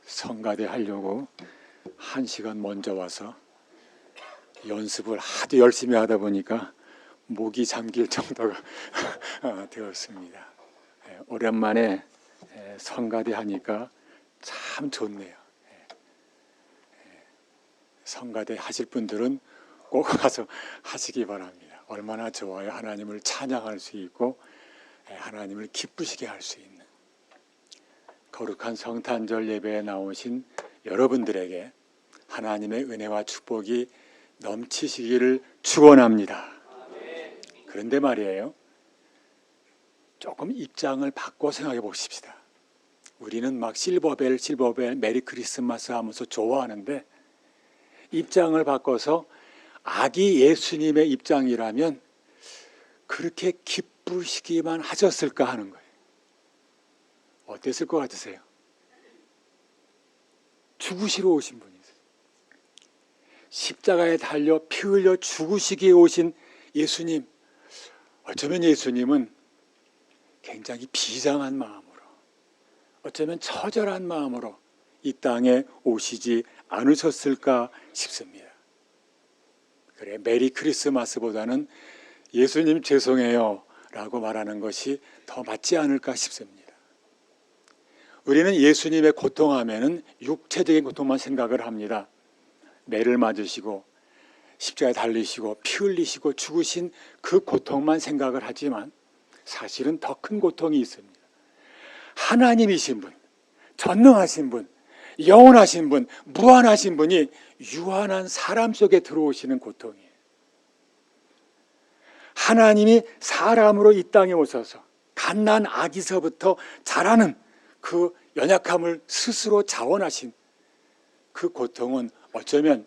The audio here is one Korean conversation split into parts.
성가대 하려고 1시간 먼저 와서 연습을 하도 열심히 하다 보니까 목이 잠길 정도가 되었습니다. 오랜만에 성가대 하니까 참 좋네요. 성가대 하실 분들은 꼭 와서 하시기 바랍니다. 얼마나 좋아요. 하나님을 찬양할 수 있고 하나님을 기쁘시게 할 수 있는 거룩한 성탄절 예배에 나오신 여러분들에게 하나님의 은혜와 축복이 넘치시기를 축원합니다. 그런데 말이에요, 조금 입장을 바꿔 생각해 보십시다. 우리는 막 실버벨 메리 크리스마스 하면서 좋아하는데 입장을 바꿔서 아기 예수님의 입장이라면 그렇게 기쁘시기만 하셨을까 하는 거예요. 어땠을 것 같으세요? 죽으시러 오신 분이세요. 십자가에 달려 피 흘려 죽으시기에 오신 예수님. 어쩌면 예수님은 굉장히 비장한 마음으로, 어쩌면 처절한 마음으로 이 땅에 오시지 않으셨을까 싶습니다. 그래, 메리 크리스마스보다는 예수님 죄송해요 라고 말하는 것이 더 맞지 않을까 싶습니다. 우리는 예수님의 고통하면은 육체적인 고통만 생각을 합니다. 매를 맞으시고 십자가에 달리시고 피 흘리시고 죽으신 그 고통만 생각을 하지만 사실은 더 큰 고통이 있습니다. 하나님이신 분, 전능하신 분, 영원하신 분, 무한하신 분이 유한한 사람 속에 들어오시는 고통이에요. 하나님이 사람으로 이 땅에 오셔서 갓난 아기서부터 자라는 그 연약함을 스스로 자원하신 그 고통은 어쩌면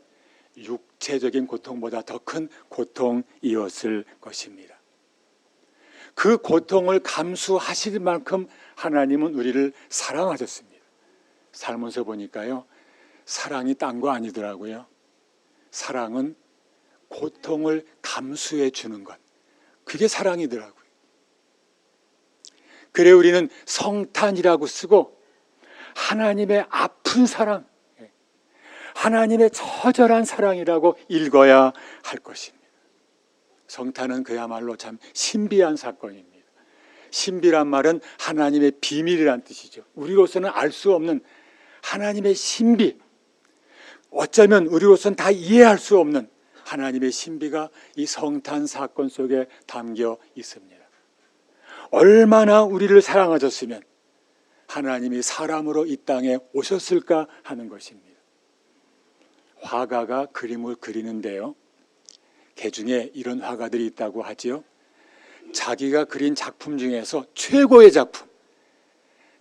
육체적인 고통보다 더 큰 고통이었을 것입니다. 그 고통을 감수하실 만큼 하나님은 우리를 사랑하셨습니다. 살면서 보니까요, 사랑이 딴 거 아니더라고요. 사랑은 고통을 감수해 주는 것, 그게 사랑이더라고요. 그래 우리는 성탄이라고 쓰고 하나님의 아픈 사랑, 하나님의 처절한 사랑이라고 읽어야 할 것입니다. 성탄은 그야말로 참 신비한 사건입니다. 신비란 말은 하나님의 비밀이란 뜻이죠. 우리로서는 알 수 없는 하나님의 신비, 어쩌면 우리로서는 다 이해할 수 없는 하나님의 신비가 이 성탄 사건 속에 담겨 있습니다. 얼마나 우리를 사랑하셨으면 하나님이 사람으로 이 땅에 오셨을까 하는 것입니다. 화가가 그림을 그리는데요, 개중에 이런 화가들이 있다고 하지요. 자기가 그린 작품 중에서 최고의 작품,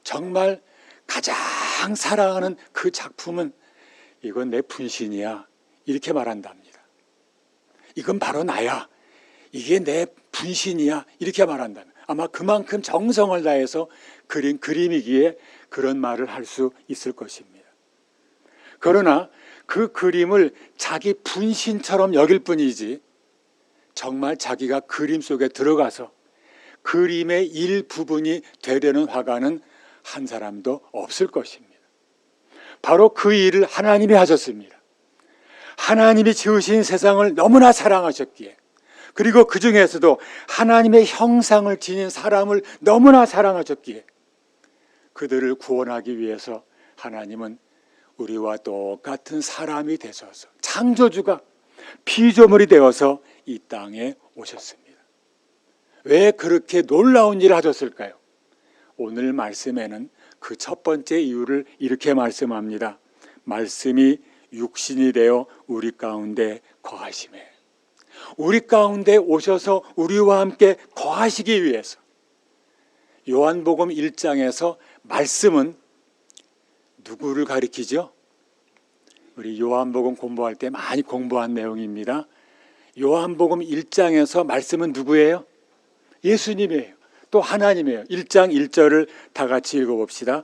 정말 가장 사랑하는 그 작품은 이건 내 분신이야, 이렇게 말한답니다. 이건 바로 나야, 이게 내 분신이야, 이렇게 말한답니다. 아마 그만큼 정성을 다해서 그린 그림이기에 그런 말을 할 수 있을 것입니다. 그러나 그 그림을 자기 분신처럼 여길 뿐이지 정말 자기가 그림 속에 들어가서 그림의 일부분이 되려는 화가는 한 사람도 없을 것입니다. 바로 그 일을 하나님이 하셨습니다. 하나님이 지으신 세상을 너무나 사랑하셨기에, 그리고 그 중에서도 하나님의 형상을 지닌 사람을 너무나 사랑하셨기에 그들을 구원하기 위해서 하나님은 우리와 똑같은 사람이 되셔서 창조주가 피조물이 되어서 이 땅에 오셨습니다. 왜 그렇게 놀라운 일을 하셨을까요? 오늘 말씀에는 그 첫 번째 이유를 이렇게 말씀합니다. 말씀이 육신이 되어 우리 가운데 거하심에, 우리 가운데 오셔서 우리와 함께 거하시기 위해서. 요한복음 1장에서 말씀은 누구를 가리키죠? 우리 요한복음 공부할 때 많이 공부한 내용입니다. 요한복음 1장에서 말씀은 누구예요? 예수님이에요. 또 하나님이에요. 1장 1절을 다 같이 읽어봅시다.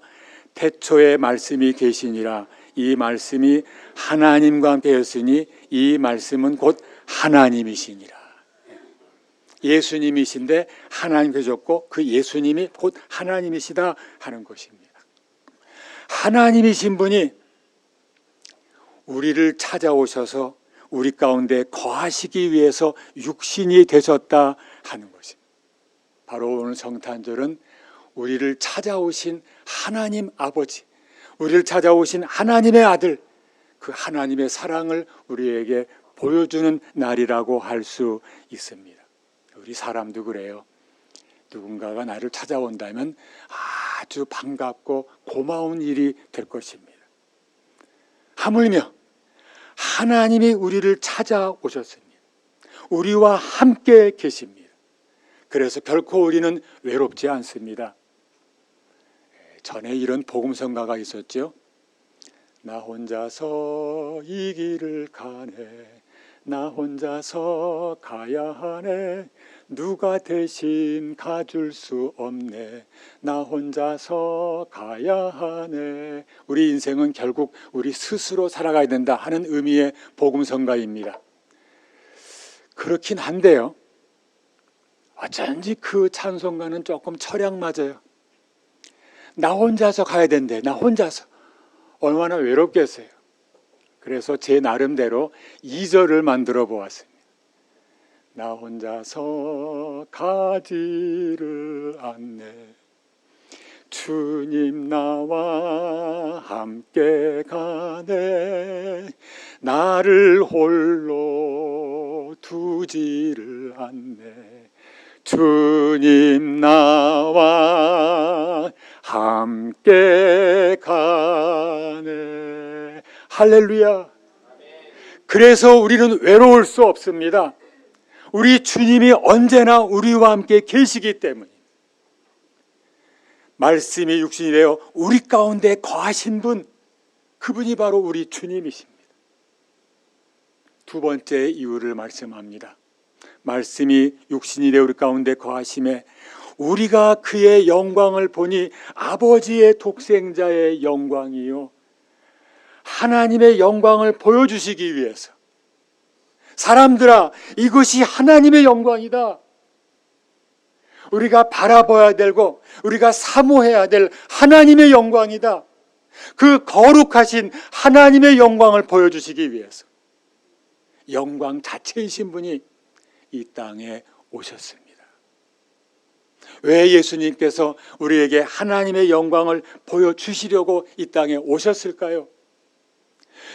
태초에 말씀이 계시니라. 이 말씀이 하나님과 함께였으니 이 말씀은 곧 하나님이시니라. 예수님이신데 하나님 되셨고 그 예수님이 곧 하나님이시다 하는 것입니다. 하나님이신 분이 우리를 찾아오셔서 우리 가운데 거하시기 위해서 육신이 되셨다 하는 것입니다. 바로 오늘 성탄절은 우리를 찾아오신 하나님 아버지, 우리를 찾아오신 하나님의 아들, 그 하나님의 사랑을 우리에게 보여주는 날이라고 할 수 있습니다. 우리 사람도 그래요. 누군가가 나를 찾아온다면 아주 반갑고 고마운 일이 될 것입니다. 하물며 하나님이 우리를 찾아오셨습니다. 우리와 함께 계십니다. 그래서 결코 우리는 외롭지 않습니다. 전에 이런 복음성가가 있었죠. 나 혼자서 이 길을 가네, 나 혼자서 가야 하네, 누가 대신 가줄 수 없네, 나 혼자서 가야 하네. 우리 인생은 결국 우리 스스로 살아가야 된다 하는 의미의 복음성가입니다. 그렇긴 한데요, 어쩐지 그 찬송가는 조금 철학 맞아요. 나 혼자서 가야 된대. 나 혼자서. 얼마나 외롭겠어요. 그래서 제 나름대로 2절을 만들어 보았습니다. 나 혼자서 가지를 않네, 주님 나와 함께 가네, 나를 홀로 두지를 않네, 주님 나와 함께 가네. 할렐루야. 그래서 우리는 외로울 수 없습니다. 우리 주님이 언제나 우리와 함께 계시기 때문입니다. 말씀이 육신이 되어 우리 가운데 거하신 분, 그분이 바로 우리 주님이십니다. 두 번째 이유를 말씀합니다. 말씀이 육신이 되어 우리 가운데 거하심에 우리가 그의 영광을 보니 아버지의 독생자의 영광이요, 하나님의 영광을 보여주시기 위해서, 사람들아 이것이 하나님의 영광이다, 우리가 바라봐야 되고 우리가 사모해야 될 하나님의 영광이다, 그 거룩하신 하나님의 영광을 보여주시기 위해서 영광 자체이신 분이 이 땅에 오셨습니다. 왜 예수님께서 우리에게 하나님의 영광을 보여주시려고 이 땅에 오셨을까요?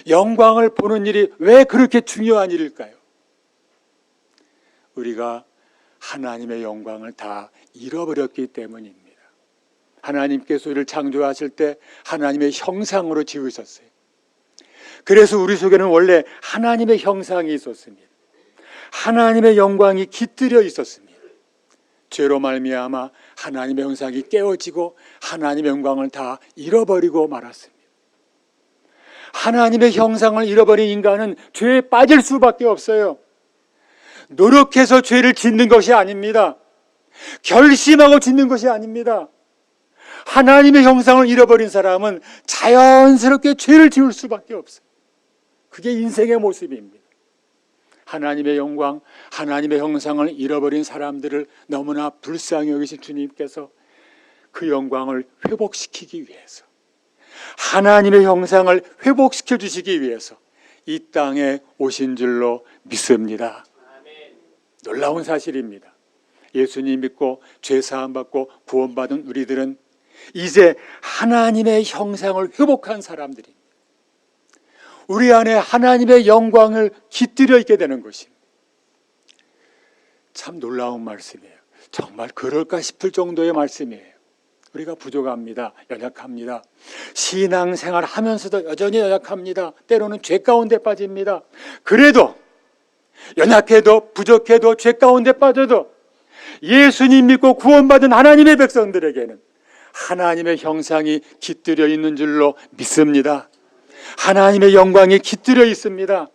영광을 보는 일이 왜 그렇게 중요한 일일까요? 우리가 하나님의 영광을 다 잃어버렸기 때문입니다. 하나님께서 우리를 창조하실 때 하나님의 형상으로 지으셨어요. 그래서 우리 속에는 원래 하나님의 형상이 있었습니다. 하나님의 영광이 깃들여 있었습니다. 죄로 말미암아 하나님의 형상이 깨어지고 하나님의 영광을 다 잃어버리고 말았습니다. 하나님의 형상을 잃어버린 인간은 죄에 빠질 수밖에 없어요. 노력해서 죄를 짓는 것이 아닙니다. 결심하고 짓는 것이 아닙니다. 하나님의 형상을 잃어버린 사람은 자연스럽게 죄를 지을 수밖에 없어요. 그게 인생의 모습입니다. 하나님의 영광, 하나님의 형상을 잃어버린 사람들을 너무나 불쌍히 여기신 주님께서 그 영광을 회복시키기 위해서, 하나님의 형상을 회복시켜 주시기 위해서 이 땅에 오신 줄로 믿습니다. 놀라운 사실입니다. 예수님 믿고 죄 사함 받고 구원받은 우리들은 이제 하나님의 형상을 회복한 사람들입니다. 우리 안에 하나님의 영광을 깃들여 있게 되는 것입니다. 참 놀라운 말씀이에요. 정말 그럴까 싶을 정도의 말씀이에요. 우리가 부족합니다. 연약합니다. 신앙생활 하면서도 여전히 연약합니다. 때로는 죄 가운데 빠집니다. 그래도 연약해도 부족해도 죄 가운데 빠져도 예수님 믿고 구원받은 하나님의 백성들에게는 하나님의 형상이 깃들여 있는 줄로 믿습니다. 하나님의 영광이 깃들여 있습니다.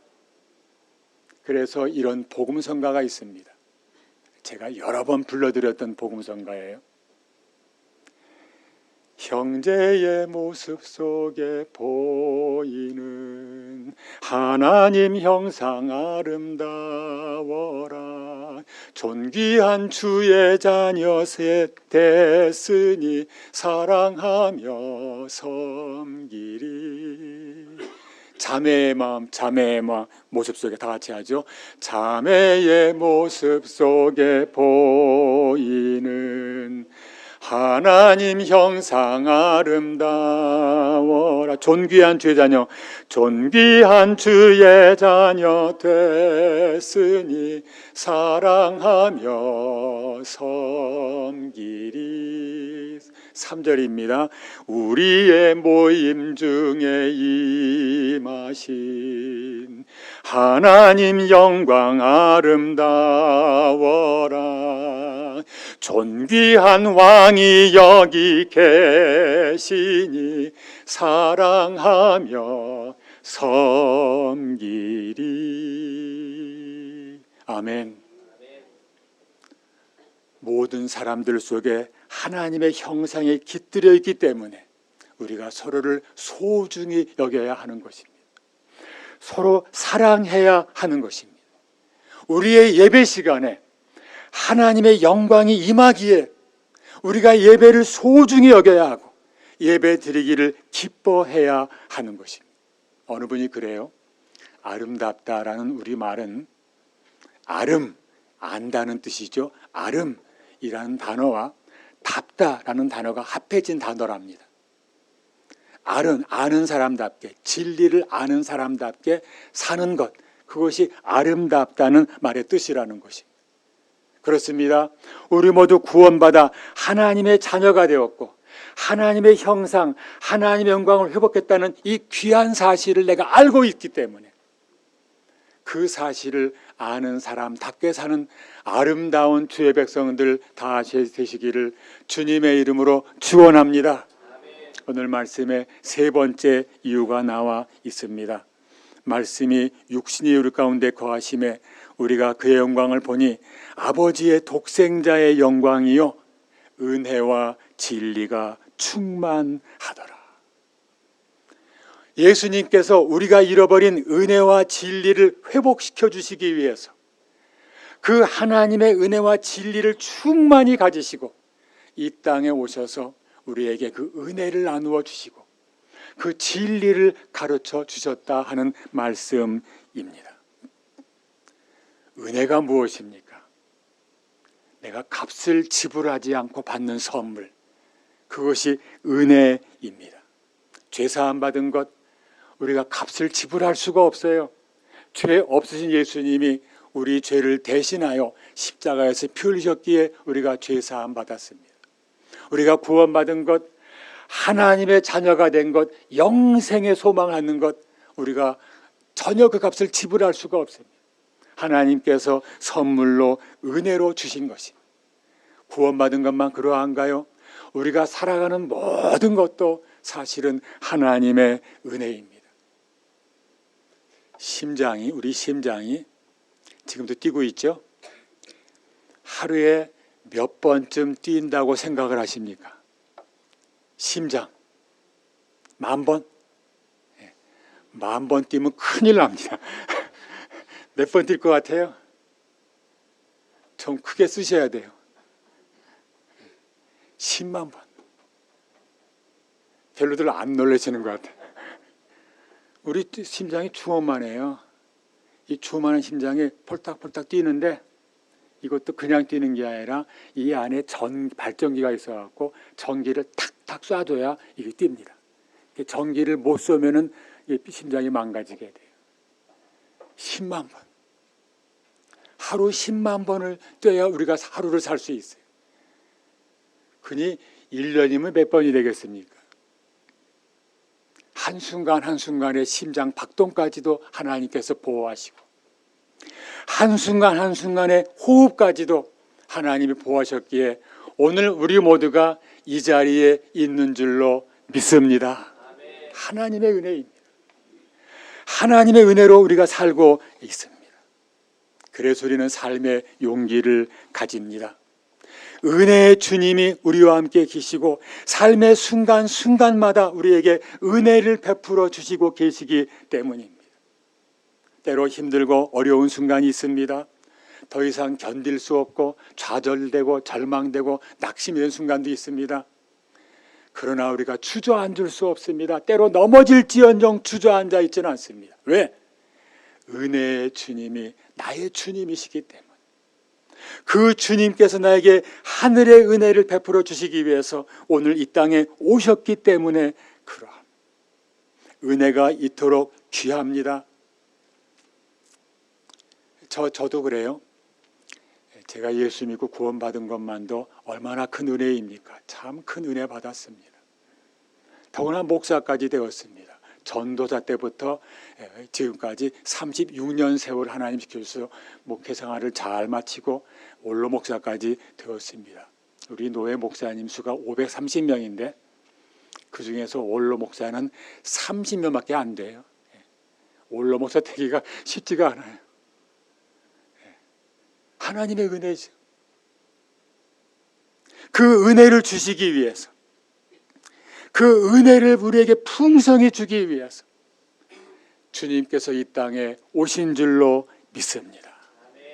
그래서 이런 복음성가가 있습니다. 제가 여러 번 불러드렸던 복음성가예요. 형제의 모습 속에 보이는 하나님 형상 아름다워라, 존귀한 주의 자녀 됐으니 사랑하며 섬기리. 자매의 마음 모습 속에 다 같이 하죠. 자매의 모습 속에 보이는 하나님 형상 아름다워라. 존귀한 주의 자녀, 존귀한 주의 자녀 됐으니 사랑하며 섬기리. 3절입니다. 우리의 모임 중에 임하신 하나님 영광 아름다워라. 존귀한 왕이 여기 계시니 사랑하며 섬기리. 아멘. 모든 사람들 속에 하나님의 형상이 깃들여 있기 때문에 우리가 서로를 소중히 여겨야 하는 것입니다. 서로 사랑해야 하는 것입니다. 우리의 예배 시간에 하나님의 영광이 임하기에 우리가 예배를 소중히 여겨야 하고 예배 드리기를 기뻐해야 하는 것입니다. 어느 분이 그래요. 아름답다라는 우리말은 안다는 뜻이죠. 아름이라는 단어와 답다라는 단어가 합해진 단어랍니다. 아는 사람답게, 진리를 아는 사람답게 사는 것, 그것이 아름답다는 말의 뜻이라는 것입니다. 그렇습니다. 우리 모두 구원받아 하나님의 자녀가 되었고 하나님의 형상, 하나님의 영광을 회복했다는 이 귀한 사실을 내가 알고 있기 때문에 그 사실을 아는 사람답게 사는 아름다운 주의 백성들 다 되시기를 주님의 이름으로 축원합니다. 오늘 말씀에 세 번째 이유가 나와 있습니다. 말씀이 육신이 우리 가운데 거하심에 우리가 그의 영광을 보니 아버지의 독생자의 영광이요 은혜와 진리가 충만하더라. 예수님께서 우리가 잃어버린 은혜와 진리를 회복시켜 주시기 위해서 그 하나님의 은혜와 진리를 충만히 가지시고 이 땅에 오셔서 우리에게 그 은혜를 나누어 주시고 그 진리를 가르쳐 주셨다 하는 말씀입니다. 은혜가 무엇입니까? 내가 값을 지불하지 않고 받는 선물, 그것이 은혜입니다. 죄사함 받은 것, 우리가 값을 지불할 수가 없어요. 죄 없으신 예수님이 우리 죄를 대신하여 십자가에서 피 흘리셨기에 우리가 죄사함 받았습니다. 우리가 구원받은 것, 하나님의 자녀가 된 것, 영생에 소망하는 것, 우리가 전혀 그 값을 지불할 수가 없습니다. 하나님께서 선물로 은혜로 주신 것입니다. 구원받은 것만 그러한가요? 우리가 살아가는 모든 것도 사실은 하나님의 은혜입니다. 우리 심장이 지금도 뛰고 있죠? 하루에 몇 번쯤 뛴다고 생각을 하십니까? 심장 10,000번? 10,000번 뛰면 큰일 납니다. 몇 번 뛸 것 같아요? 좀 크게 쓰셔야 돼요. 10만 번. 별로들 안 놀라시는 것 같아요. 우리 심장이 주먹만해요. 이 주먹만한 심장이 폴딱폴딱 뛰는데 이것도 그냥 뛰는 게 아니라 이 안에 발전기가 있어갖고 전기를 탁탁 쏴줘야 이게 뜁니다. 전기를 못 쏘면은 심장이 망가지게 돼요. 10만 번. 하루 10만 번을 뛰어야 우리가 하루를 살 수 있어요. 그니 1년이면 몇 번이 되겠습니까? 한순간 한순간의 심장 박동까지도 하나님께서 보호하시고 한순간 한순간의 호흡까지도 하나님이 보호하셨기에 오늘 우리 모두가 이 자리에 있는 줄로 믿습니다. 하나님의 은혜입니다. 하나님의 은혜로 우리가 살고 있습니다. 그래서 우리는 삶의 용기를 가집니다. 은혜의 주님이 우리와 함께 계시고 삶의 순간순간마다 우리에게 은혜를 베풀어 주시고 계시기 때문입니다. 때로 힘들고 어려운 순간이 있습니다. 더 이상 견딜 수 없고 좌절되고 절망되고 낙심되는 순간도 있습니다. 그러나 우리가 주저앉을 수 없습니다. 때로 넘어질지언정 주저앉아 있지는 않습니다. 왜? 은혜의 주님이 나의 주님이시기 때문에, 그 주님께서 나에게 하늘의 은혜를 베풀어 주시기 위해서 오늘 이 땅에 오셨기 때문에 그러함. 은혜가 이토록 귀합니다. 저도 그래요. 제가 예수 믿고 구원받은 것만도 얼마나 큰 은혜입니까? 참 큰 은혜 받았습니다. 더구나 목사까지 되었습니다. 전도자 때부터 지금까지 36년 세월 하나님 지켜주셔서 목회 생활을 잘 마치고 원로 목사까지 되었습니다. 우리 노예 목사님 수가 530명인데 그 중에서 원로 목사는 30명밖에 안 돼요. 원로 목사 되기가 쉽지가 않아요. 하나님의 은혜죠. 그 은혜를 주시기 위해서, 그 은혜를 우리에게 풍성히 주기 위해서 주님께서 이 땅에 오신 줄로 믿습니다.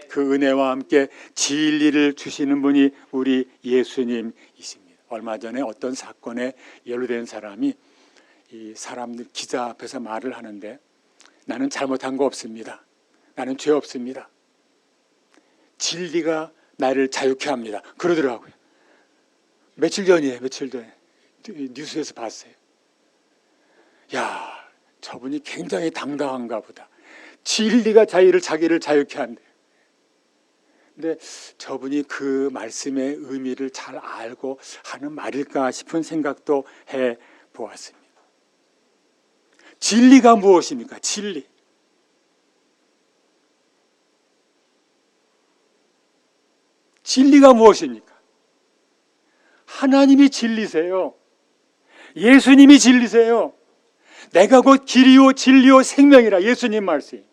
그 은혜와 함께 진리를 주시는 분이 우리 예수님이십니다. 얼마 전에 어떤 사건에 연루된 사람이 이 사람들 기자 앞에서 말을 하는데, 나는 잘못한 거 없습니다. 나는 죄 없습니다. 진리가 나를 자유케 합니다. 그러더라고요. 며칠 전이에요. 며칠 전에 뉴스에서 봤어요. 야, 저분이 굉장히 당당한가 보다. 진리가 자기를 자유케 한대요. 근데 저분이 그 말씀의 의미를 잘 알고 하는 말일까 싶은 생각도 해보았습니다. 진리가 무엇입니까? 진리. 진리가 무엇입니까? 하나님이 진리세요. 예수님이 진리세요. 내가 곧 길이요 진리요 생명이라 예수님 말씀.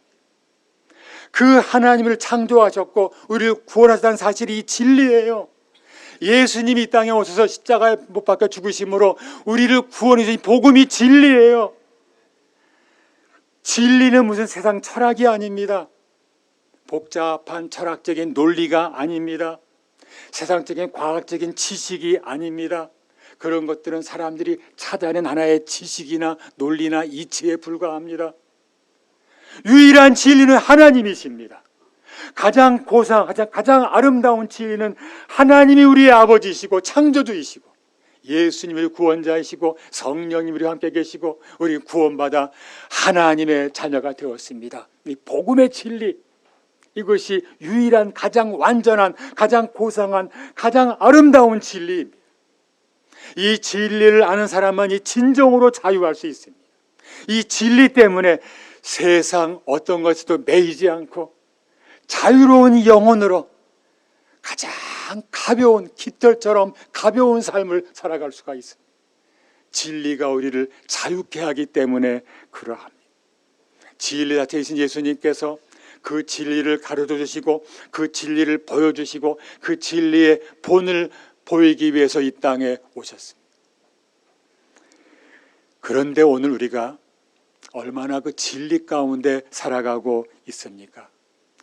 그 하나님을 창조하셨고 우리를 구원하셨다는 사실이 이 진리예요. 예수님이 이 땅에 오셔서 십자가에 못 박혀 죽으심으로 우리를 구원해 주신 복음이 진리예요. 진리는 무슨 세상 철학이 아닙니다. 복잡한 철학적인 논리가 아닙니다. 세상적인 과학적인 지식이 아닙니다. 그런 것들은 사람들이 찾아낸 하나의 지식이나 논리나 이치에 불과합니다. 유일한 진리는 하나님이십니다. 가장 고상하고 가장 아름다운 진리는 하나님이 우리의 아버지이시고 창조주이시고 예수님이 구원자이시고 성령님이 우리와 함께 계시고 우리 구원받아 하나님의 자녀가 되었습니다. 이 복음의 진리, 이것이 유일한 가장 완전한 가장 고상한 가장 아름다운 진리입니다. 이 진리를 아는 사람만이 진정으로 자유할 수 있습니다. 이 진리 때문에 세상 어떤 것에도 매이지 않고 자유로운 영혼으로 가장 가벼운 깃털처럼 가벼운 삶을 살아갈 수가 있습니다. 진리가 우리를 자유케 하기 때문에 그러합니다. 진리 자체이신 예수님께서 그 진리를 가르쳐 주시고 그 진리를 보여주시고 그 진리의 본을 보이기 위해서 이 땅에 오셨습니다. 그런데 오늘 우리가 얼마나 그 진리 가운데 살아가고 있습니까?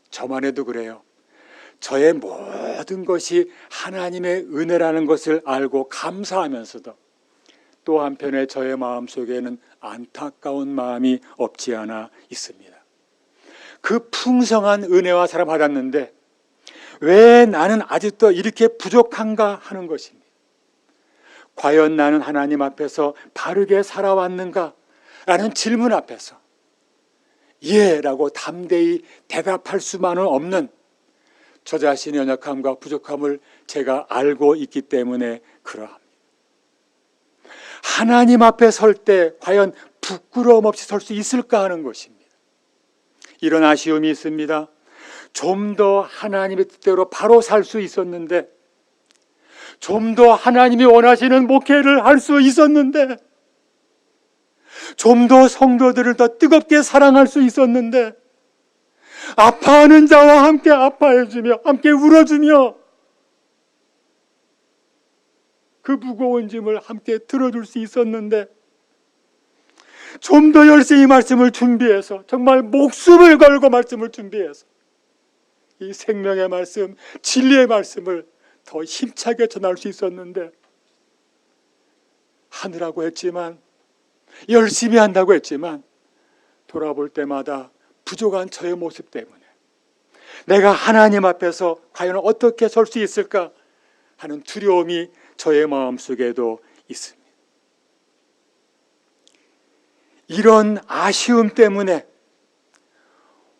저만 해도 그래요. 저의 모든 것이 하나님의 은혜라는 것을 알고 감사하면서도 또 한편에 저의 마음속에는 안타까운 마음이 없지 않아 있습니다. 그 풍성한 은혜와 사랑 받았는데 왜 나는 아직도 이렇게 부족한가 하는 것입니다. 과연 나는 하나님 앞에서 바르게 살아왔는가? 라는 질문 앞에서 예 라고 담대히 대답할 수만은 없는 저 자신의 연약함과 부족함을 제가 알고 있기 때문에 그러합니다. 하나님 앞에 설 때 과연 부끄러움 없이 설 수 있을까 하는 것입니다. 이런 아쉬움이 있습니다. 좀 더 하나님의 뜻대로 바로 살 수 있었는데, 좀 더 하나님이 원하시는 목회를 할 수 있었는데, 좀 더 성도들을 더 뜨겁게 사랑할 수 있었는데, 아파하는 자와 함께 아파해주며 함께 울어주며 그 무거운 짐을 함께 들어줄 수 있었는데, 좀 더 열심히 말씀을 준비해서 정말 목숨을 걸고 말씀을 준비해서 이 생명의 말씀, 진리의 말씀을 더 힘차게 전할 수 있었는데, 하느라고 했지만, 열심히 한다고 했지만, 돌아볼 때마다 부족한 저의 모습 때문에 내가 하나님 앞에서 과연 어떻게 설 수 있을까 하는 두려움이 저의 마음속에도 있습니다. 이런 아쉬움 때문에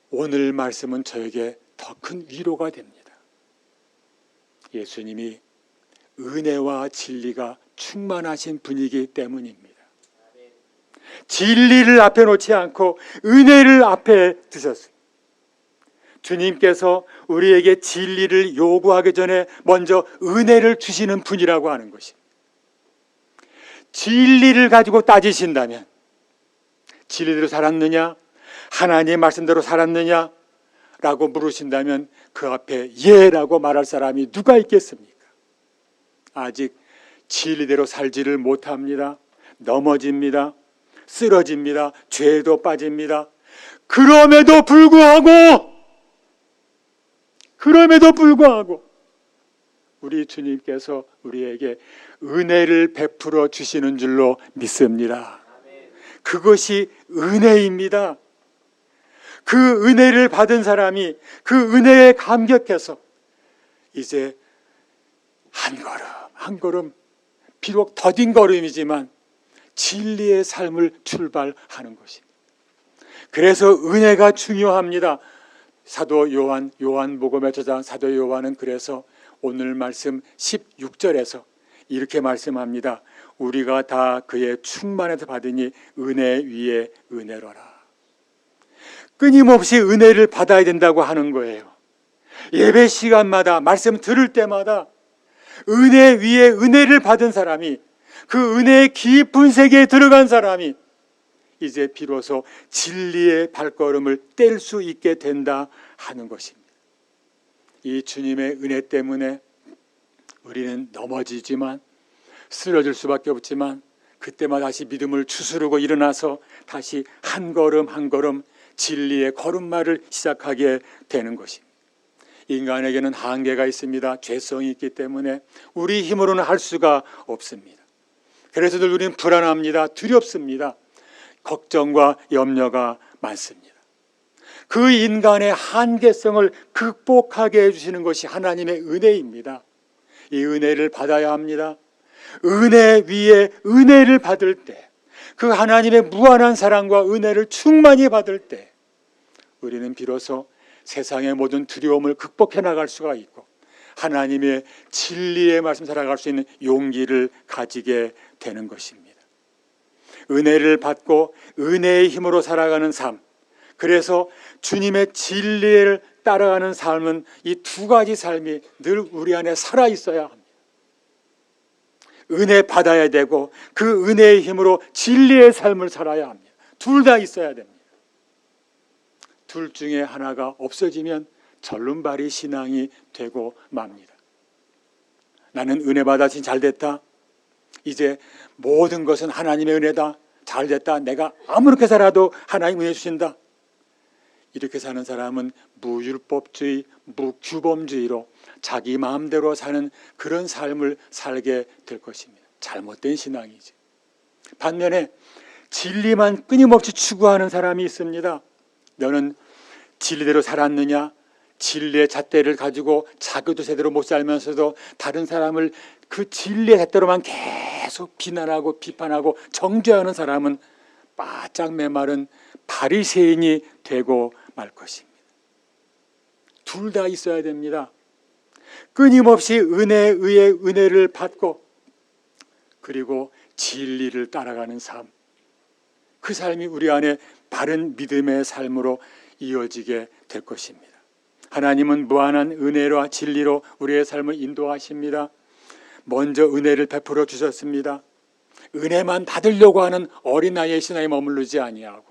오늘 말씀은 저에게 더 큰 위로가 됩니다. 예수님이 은혜와 진리가 충만하신 분이기 때문입니다. 진리를 앞에 놓지 않고 은혜를 앞에 두셨습니다. 주님께서 우리에게 진리를 요구하기 전에 먼저 은혜를 주시는 분이라고 하는 것입니다. 진리를 가지고 따지신다면, 진리대로 살았느냐, 하나님의 말씀대로 살았느냐 라고 물으신다면 그 앞에 예라고 말할 사람이 누가 있겠습니까? 아직 진리대로 살지를 못합니다. 넘어집니다. 쓰러집니다. 죄에도 빠집니다. 그럼에도 불구하고 우리 주님께서 우리에게 은혜를 베풀어 주시는 줄로 믿습니다. 그것이 은혜입니다. 그 은혜를 받은 사람이 그 은혜에 감격해서 이제 한 걸음 비록 더딘 걸음이지만 진리의 삶을 출발하는 것입니다. 그래서 은혜가 중요합니다. 사도 요한복음의 저자 사도 요한은 그래서 오늘 말씀 16절에서 이렇게 말씀합니다. 우리가 다 그의 충만에서 받으니 은혜 위에 은혜로라. 끊임없이 은혜를 받아야 된다고 하는 거예요. 예배 시간마다 말씀 들을 때마다 은혜 위에 은혜를 받은 사람이, 그 은혜의 깊은 세계에 들어간 사람이 이제 비로소 진리의 발걸음을 뗄 수 있게 된다 하는 것입니다. 이 주님의 은혜 때문에 우리는 넘어지지만, 쓰러질 수밖에 없지만 그때마다 다시 믿음을 추스르고 일어나서 다시 한 걸음 한 걸음 진리의 걸음마를 시작하게 되는 것입니다. 인간에게는 한계가 있습니다. 죄성이 있기 때문에 우리 힘으로는 할 수가 없습니다. 그래서 늘 우리는 불안합니다. 두렵습니다. 걱정과 염려가 많습니다. 그 인간의 한계성을 극복하게 해주시는 것이 하나님의 은혜입니다. 이 은혜를 받아야 합니다. 은혜 위에 은혜를 받을 때, 그 하나님의 무한한 사랑과 은혜를 충만히 받을 때 우리는 비로소 세상의 모든 두려움을 극복해 나갈 수가 있고 하나님의 진리의 말씀 살아갈 수 있는 용기를 가지게 되는 것입니다. 은혜를 받고 은혜의 힘으로 살아가는 삶, 그래서 주님의 진리를 따라가는 삶은 이 두 가지 삶이 늘 우리 안에 살아 있어야 합니다. 은혜 받아야 되고 그 은혜의 힘으로 진리의 삶을 살아야 합니다. 둘 다 있어야 됩니다. 둘 중에 하나가 없어지면 절름발이 신앙이 되고 맙니다. 나는 은혜 받았으니 잘됐다. 이제 모든 것은 하나님의 은혜다. 잘됐다. 내가 아무렇게 살아도 하나님 은혜 주신다. 이렇게 사는 사람은 무율법주의, 무규범주의로 자기 마음대로 사는 그런 삶을 살게 될 것입니다. 잘못된 신앙이지. 반면에 진리만 끊임없이 추구하는 사람이 있습니다. 너는 진리대로 살았느냐? 진리의 잣대를 가지고 자기도 제대로 못 살면서도 다른 사람을 그 진리의 잣대로만 계속 비난하고 비판하고 정죄하는 사람은 바짝 메마른 바리새인이 되고 말 것입니다. 둘 다 있어야 됩니다. 끊임없이 은혜에 의해 은혜를 받고 그리고 진리를 따라가는 삶, 그 삶이 우리 안에 바른 믿음의 삶으로 이어지게 될 것입니다. 하나님은 무한한 은혜와 진리로 우리의 삶을 인도하십니다. 먼저 은혜를 베풀어 주셨습니다. 은혜만 받으려고 하는 어린아이의 신앙에 머무르지 아니하고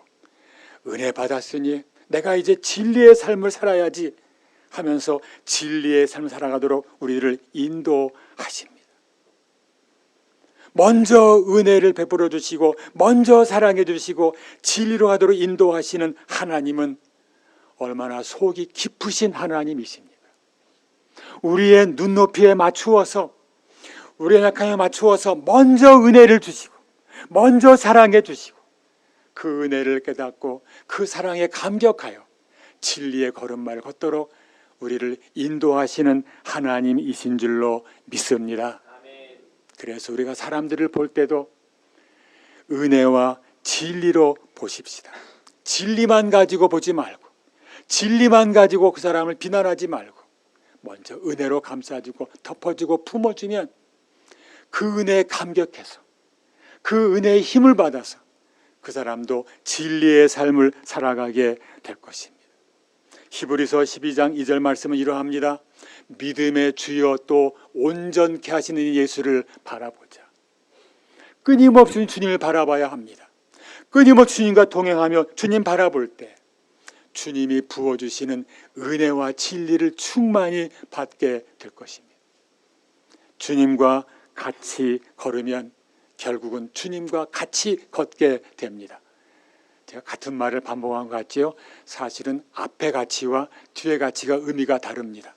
은혜 받았으니 내가 이제 진리의 삶을 살아야지 하면서 진리의 삶을 살아가도록 우리를 인도하십니다. 먼저 은혜를 베풀어 주시고 먼저 사랑해 주시고 진리로 가도록 인도하시는 하나님은 얼마나 속이 깊으신 하나님이십니까? 우리의 눈높이에 맞추어서, 우리의 약함에 맞추어서 먼저 은혜를 주시고 먼저 사랑해 주시고 그 은혜를 깨닫고 그 사랑에 감격하여 진리의 걸음마를 걷도록 우리를 인도하시는 하나님이신 줄로 믿습니다. 그래서 우리가 사람들을 볼 때도 은혜와 진리로 보십시다. 진리만 가지고 보지 말고, 진리만 가지고 그 사람을 비난하지 말고 먼저 은혜로 감싸주고 덮어주고 품어주면 그 은혜에 감격해서 그 은혜의 힘을 받아서 그 사람도 진리의 삶을 살아가게 될 것입니다. 히브리서 12장 2절 말씀은 이러합니다. 믿음의 주여 또 온전케 하시는 예수를 바라보자. 끊임없이 주님을 바라봐야 합니다. 끊임없이 주님과 동행하며 주님 바라볼 때 주님이 부어주시는 은혜와 진리를 충만히 받게 될 것입니다. 주님과 같이 걸으면 결국은 주님과 같이 걷게 됩니다. 제가 같은 말을 반복한 것 같지요? 사실은 앞의 가치와 뒤의 가치가 의미가 다릅니다.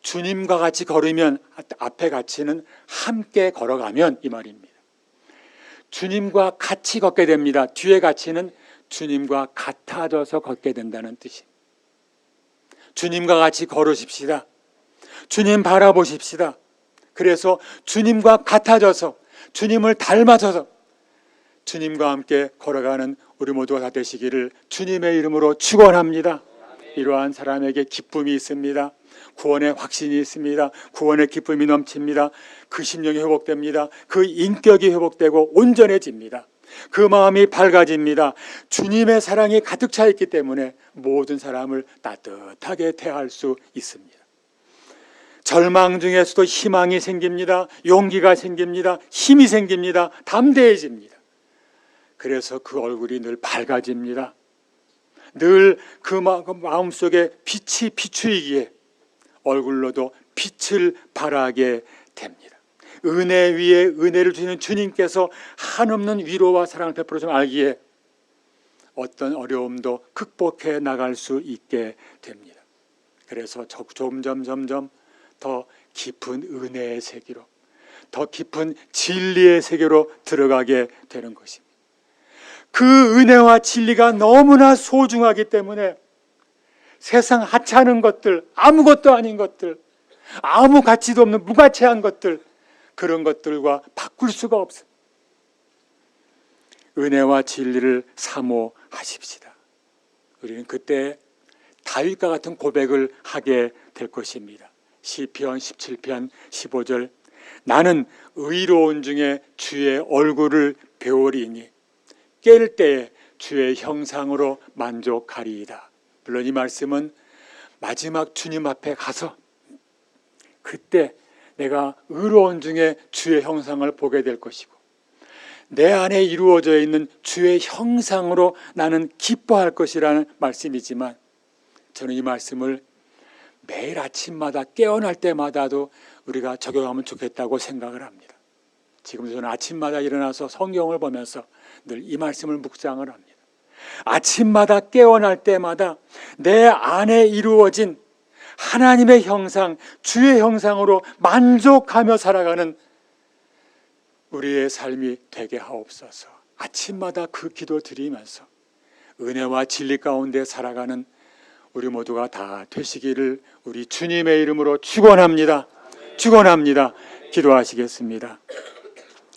주님과 같이 걸으면 앞의 가치는 함께 걸어가면 이 말입니다. 주님과 같이 걷게 됩니다. 뒤의 가치는 주님과 같아져서 걷게 된다는 뜻입니다. 주님과 같이 걸으십시다. 주님 바라보십시다. 그래서 주님과 같아져서 주님을 닮아져서 주님과 함께 걸어가는 우리 모두가 다 되시기를 주님의 이름으로 축원합니다. 이러한 사람에게 기쁨이 있습니다. 구원의 확신이 있습니다. 구원의 기쁨이 넘칩니다. 그 심령이 회복됩니다. 그 인격이 회복되고 온전해집니다. 그 마음이 밝아집니다. 주님의 사랑이 가득 차 있기 때문에 모든 사람을 따뜻하게 대할 수 있습니다. 절망 중에서도 희망이 생깁니다. 용기가 생깁니다. 힘이 생깁니다. 담대해집니다. 그래서 그 얼굴이 늘 밝아집니다. 늘 그 마음속에 빛이 비추이기에 얼굴로도 빛을 발하게 됩니다. 은혜 위에 은혜를 주시는 주님께서 한없는 위로와 사랑을 베풀어 좀 알기에 어떤 어려움도 극복해 나갈 수 있게 됩니다. 그래서 점점 더 깊은 은혜의 세계로, 더 깊은 진리의 세계로 들어가게 되는 것입니다. 그 은혜와 진리가 너무나 소중하기 때문에 세상 하찮은 것들, 아무것도 아닌 것들, 아무 가치도 없는 무가치한 것들, 그런 것들과 바꿀 수가 없습니다. 은혜와 진리를 사모하십시다. 우리는 그때 다윗과 같은 고백을 하게 될 것입니다. 시편 17편 15절 나는 의로운 중에 주의 얼굴을 배우리니 깰 때에 주의 형상으로 만족하리이다. 물론 이 말씀은 마지막 주님 앞에 가서 그때 내가 의로운 중에 주의 형상을 보게 될 것이고 내 안에 이루어져 있는 주의 형상으로 나는 기뻐할 것이라는 말씀이지만 저는 이 말씀을 매일 아침마다 깨어날 때마다도 우리가 적용하면 좋겠다고 생각을 합니다. 지금 저는 아침마다 일어나서 성경을 보면서 늘 이 말씀을 묵상을 합니다. 아침마다 깨어날 때마다 내 안에 이루어진 하나님의 형상, 주의 형상으로 만족하며 살아가는 우리의 삶이 되게 하옵소서. 아침마다 그 기도 드리면서 은혜와 진리 가운데 살아가는 우리 모두가 다 되시기를 우리 주님의 이름으로 축원합니다. 축원합니다. 기도하시겠습니다.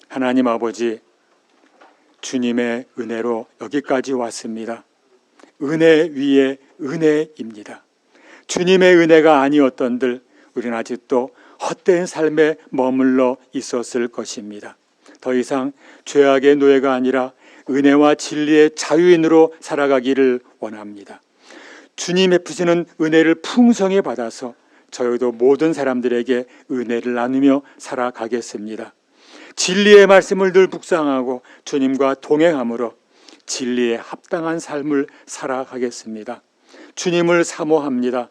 하나님 아버지, 주님의 은혜로 여기까지 왔습니다. 은혜 위에 은혜입니다. 주님의 은혜가 아니었던들 우리는 아직도 헛된 삶에 머물러 있었을 것입니다. 더 이상 죄악의 노예가 아니라 은혜와 진리의 자유인으로 살아가기를 원합니다. 주님 베푸시는 은혜를 풍성히 받아서 저희도 모든 사람들에게 은혜를 나누며 살아가겠습니다. 진리의 말씀을 늘 묵상하고 주님과 동행함으로 진리에 합당한 삶을 살아가겠습니다. 주님을 사모합니다.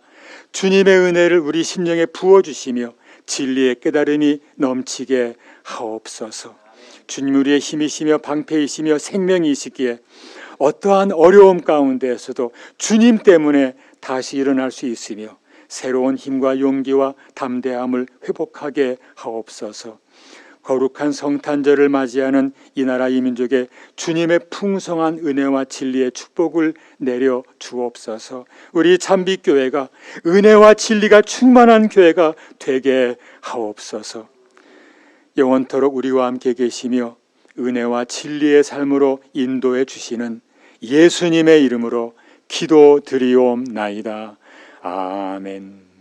주님의 은혜를 우리 심령에 부어주시며 진리의 깨달음이 넘치게 하옵소서. 주님 우리의 힘이시며 방패이시며 생명이시기에 어떠한 어려움 가운데에서도 주님 때문에 다시 일어날 수 있으며 새로운 힘과 용기와 담대함을 회복하게 하옵소서. 거룩한 성탄절을 맞이하는 이 나라 이 민족에 주님의 풍성한 은혜와 진리의 축복을 내려 주옵소서. 우리 잠빛교회가 은혜와 진리가 충만한 교회가 되게 하옵소서. 영원토록 우리와 함께 계시며 은혜와 진리의 삶으로 인도해 주시는 예수님의 이름으로 기도드리옵나이다. 아멘.